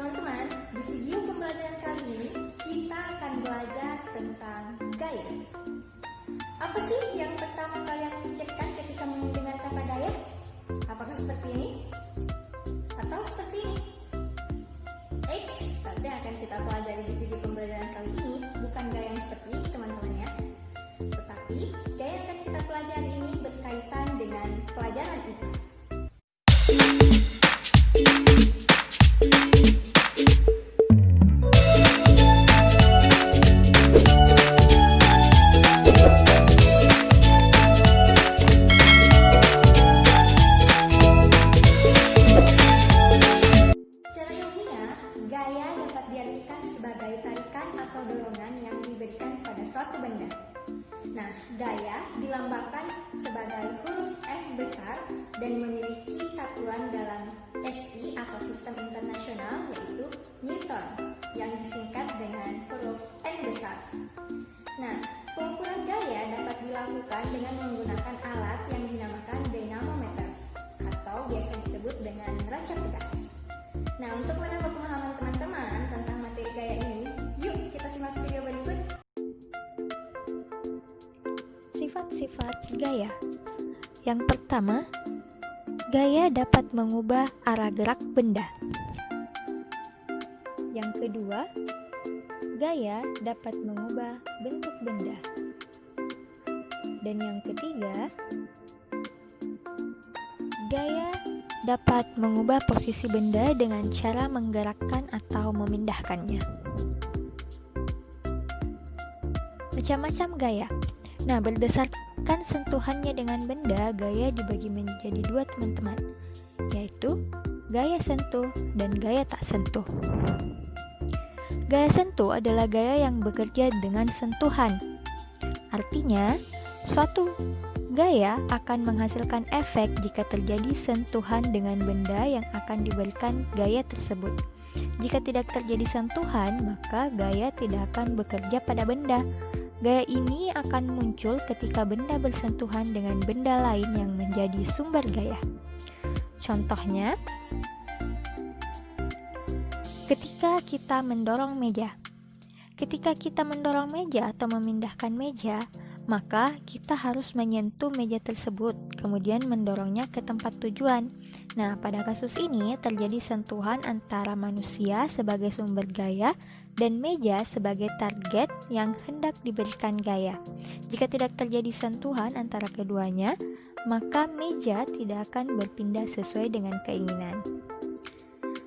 teman-teman, di video pembelajaran kali ini kita akan belajar tentang gaya. Apa sih yang pertama kalian pikirkan ketika mendengar kata gaya? Apakah seperti ini? Atau seperti ini? Eits, tapi yang akan kita pelajari di video pembelajaran kali ini bukan gaya yang seperti ini teman-teman ya. Tetapi gaya yang akan kita pelajari ini berkaitan dengan pelajaran IPA. Gaya dapat diartikan sebagai tarikan atau dorongan yang diberikan pada suatu benda. Nah, gaya dilambangkan sebagai huruf F besar dan memiliki satuan dalam SI atau sistem internasional yaitu Newton yang disingkat dengan huruf N besar. Nah, pengukuran gaya dapat dilakukan dengan menggunakan alat yang dinamakan dynamometer atau biasa disebut dengan neraca pegas. Nah, untuk menambah pemahaman teman-teman tentang materi gaya ini, yuk kita simak video berikut. Sifat-sifat gaya. Yang pertama, gaya dapat mengubah arah gerak benda. Yang kedua, gaya dapat mengubah bentuk benda. Dan yang ketiga, gaya dapat mengubah posisi benda dengan cara menggerakkan atau memindahkannya. Macam-macam gaya. Nah, berdasarkan sentuhannya dengan benda, gaya dibagi menjadi dua teman-teman, yaitu gaya sentuh dan gaya tak sentuh. Gaya sentuh adalah gaya yang bekerja dengan sentuhan. Artinya, suatu gaya akan menghasilkan efek jika terjadi sentuhan dengan benda yang akan diberikan gaya tersebut. Jika tidak terjadi sentuhan, maka gaya tidak akan bekerja pada benda. Gaya ini akan muncul ketika benda bersentuhan dengan benda lain yang menjadi sumber gaya. Contohnya, ketika kita mendorong meja. Ketika kita mendorong meja atau memindahkan meja, maka kita harus menyentuh meja tersebut, kemudian mendorongnya ke tempat tujuan. Nah, pada kasus ini terjadi sentuhan antara manusia sebagai sumber gaya dan meja sebagai target yang hendak diberikan gaya. Jika tidak terjadi sentuhan antara keduanya, maka meja tidak akan berpindah sesuai dengan keinginan.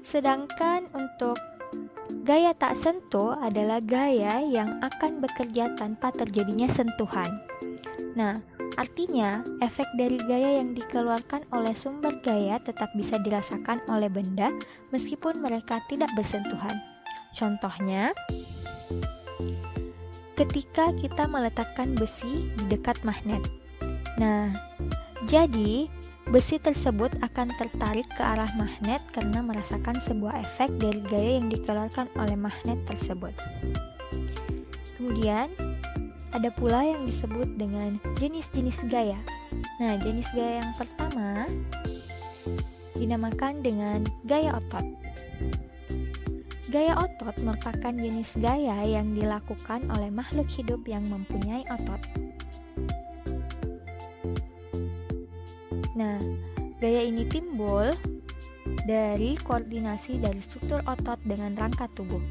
Sedangkan untuk gaya tak sentuh adalah gaya yang akan bekerja tanpa terjadinya sentuhan. Nah, artinya efek dari gaya yang dikeluarkan oleh sumber gaya tetap bisa dirasakan oleh benda meskipun mereka tidak bersentuhan. Contohnya, ketika kita meletakkan besi di dekat magnet. Nah, jadi besi tersebut akan tertarik ke arah magnet karena merasakan sebuah efek dari gaya yang dikeluarkan oleh magnet tersebut. Kemudian, ada pula yang disebut dengan jenis-jenis gaya. Nah, jenis gaya yang pertama dinamakan dengan gaya otot. Gaya otot merupakan jenis gaya yang dilakukan oleh makhluk hidup yang mempunyai otot. Nah, gaya ini timbul dari koordinasi dari struktur otot dengan rangka tubuh.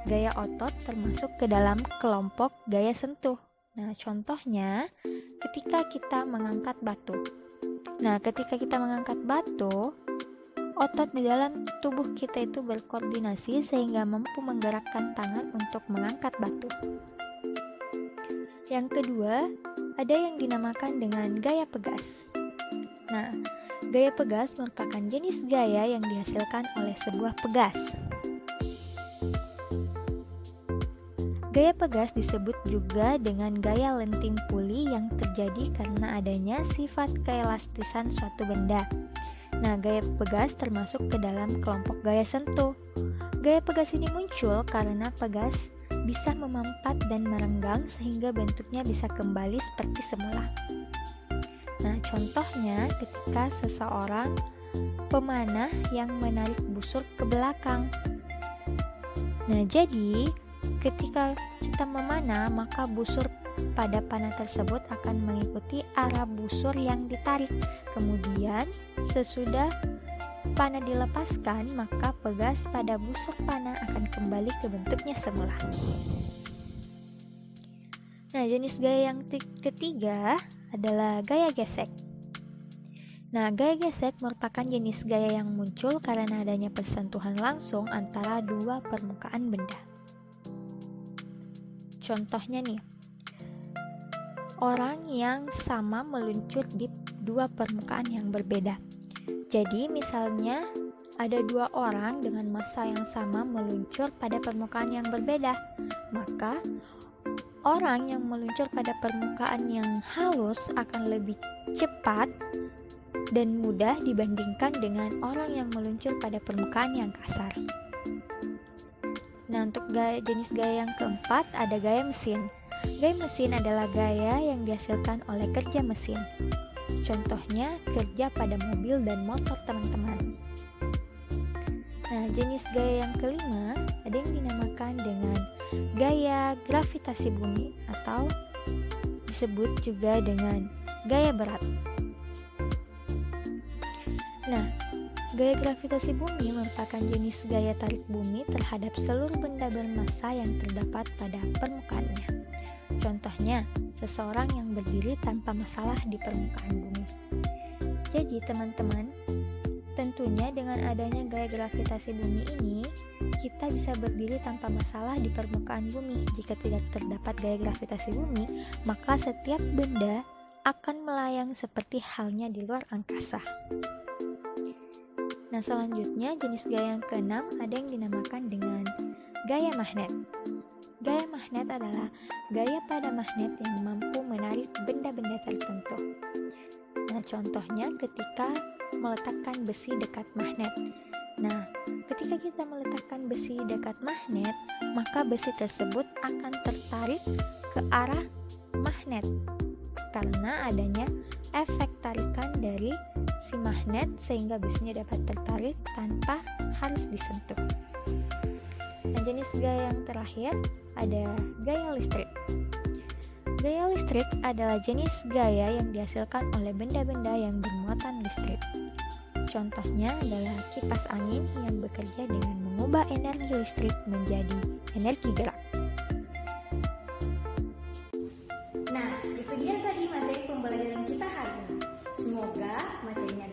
Gaya otot termasuk ke dalam kelompok gaya sentuh. Nah, contohnya ketika kita mengangkat batu. Nah, ketika kita mengangkat batu, otot di dalam tubuh kita itu berkoordinasi sehingga mampu menggerakkan tangan untuk mengangkat batu. Yang kedua, ada yang dinamakan dengan gaya pegas. Nah, gaya pegas merupakan jenis gaya yang dihasilkan oleh sebuah pegas. Gaya pegas disebut juga dengan gaya lenting puli yang terjadi karena adanya sifat keelastisan suatu benda. Nah, gaya pegas termasuk ke dalam kelompok gaya sentuh. Gaya pegas ini muncul karena pegas bisa memampat dan merenggang sehingga bentuknya bisa kembali seperti semula. Nah, contohnya ketika seseorang pemanah yang menarik busur ke belakang. Nah, jadi ketika kita memanah, maka busur pada panah tersebut akan mengikuti arah busur yang ditarik. Kemudian, sesudah panah dilepaskan, maka pegas pada busur panah akan kembali ke bentuknya semula. Nah, jenis gaya yang ketiga adalah gaya gesek. Nah, gaya gesek merupakan jenis gaya yang muncul karena adanya persentuhan langsung antara dua permukaan benda. Contohnya nih, orang yang sama meluncur di dua permukaan yang berbeda. Jadi, misalnya ada dua orang dengan massa yang sama meluncur pada permukaan yang berbeda, maka orang yang meluncur pada permukaan yang halus akan lebih cepat dan mudah dibandingkan dengan orang yang meluncur pada permukaan yang kasar. Nah, untuk jenis gaya yang keempat ada gaya mesin. Gaya mesin adalah gaya yang dihasilkan oleh kerja mesin. Contohnya kerja pada mobil dan motor teman-teman. Nah, jenis gaya yang kelima ada yang dinamakan dengan gaya gravitasi bumi atau disebut juga dengan gaya berat. Nah, gaya gravitasi bumi merupakan jenis gaya tarik bumi terhadap seluruh benda bermassa yang terdapat pada permukaannya. Contohnya, seseorang yang berdiri tanpa masalah di permukaan bumi. Jadi, teman-teman, tentunya dengan adanya gaya gravitasi bumi ini, kita bisa berdiri tanpa masalah di permukaan bumi. Jika tidak terdapat gaya gravitasi bumi, maka setiap benda akan melayang seperti halnya di luar angkasa. Nah, selanjutnya jenis gaya yang keenam ada yang dinamakan dengan gaya magnet. Gaya magnet adalah gaya pada magnet yang mampu menarik benda-benda tertentu. Nah, contohnya ketika meletakkan besi dekat magnet. Nah, ketika kita meletakkan besi dekat magnet, maka besi tersebut akan tertarik ke arah magnet karena adanya efek tarikan dari si magnet sehingga besinya dapat tertarik tanpa harus disentuh. Nah, jenis gaya yang terakhir ada gaya listrik. Gaya listrik adalah jenis gaya yang dihasilkan oleh benda-benda yang bermuatan listrik. Contohnya adalah kipas angin yang bekerja dengan mengubah energi listrik menjadi energi gerak. Nah, itu dia tadi materi pembelajaran kita hari ini. Semoga materinya